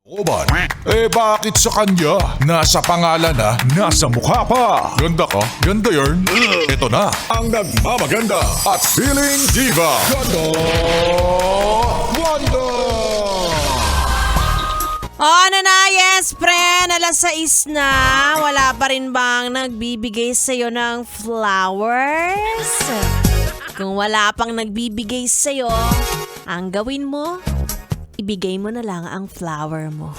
Oban, bakit sa kanya? Nasa pangalan na, nasa mukha pa. Ganda ka? Ganda yarn. Ito na, ang nagmamaganda at feeling diva. Ganda! Wanda! Ano na, yes, friend. Alas 6 na. Wala pa rin bang nagbibigay sa'yo ng flowers? Kung wala pang nagbibigay sa'yo, ang gawin mo, ibigay mo na lang ang flower mo.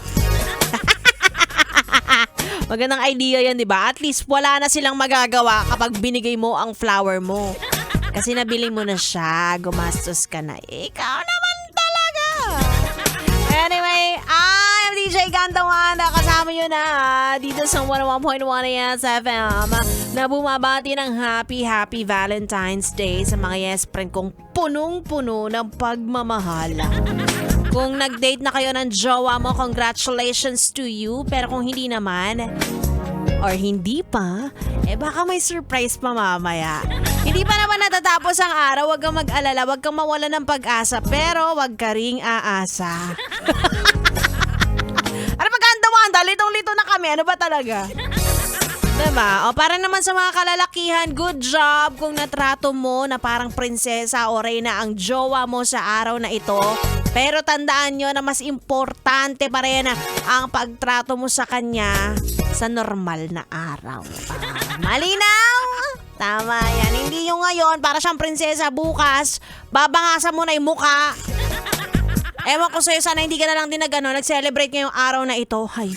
Magandang idea yan, di ba? At least wala na silang magagawa kapag binigay mo ang flower mo. Kasi nabili mo na siya, gumastos ka na. Ikaw naman talaga! Anyway, I'm DJ Gantawanda. Kasama nyo na dito sa 101.1 FM na bumabati ng happy Valentine's Day sa mga yes friend kong punong-puno ng pagmamahal. Kung nag-date na kayo ng jowa mo, congratulations to you. Pero kung hindi naman, or hindi pa, baka may surprise pa mamaya. Hindi pa naman natatapos ang araw, wag kang mag-alala, wag kang mawala ng pag-asa, pero wag ka ring aasa. Ano ba Gantawanda? Litong-lito na kami, ano ba talaga? Diba? O para naman sa mga kalalakihan, good job kung natrato mo na parang prinsesa o reyna ang jowa mo sa araw na ito. Pero tandaan nyo na mas importante pa rin ang pagtrato mo sa kanya sa normal na araw. Malinaw? Tama yan. Hindi yung ngayon, para siyang prinsesa, bukas, babangasan mo na yung muka. Ewan ko sa'yo, sana hindi ka na lang din nag-celebrate ngayong araw na ito. Hay,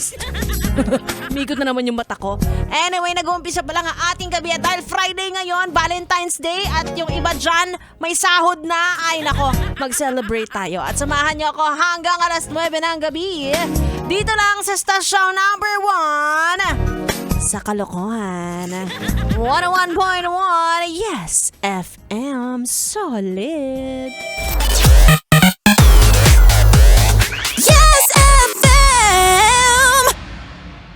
mikot na naman yung mata ko. Anyway, nag-uumpisa pa lang ang ating gabi at dahil Friday ngayon, Valentine's Day at yung iba dyan, may sahod na. Ay nako, mag-celebrate tayo. At samahan niyo ako hanggang alas 9 ng gabi. Dito lang sa stasyon number 1 sa Kalokohan. 101.1 Yes FM Solid.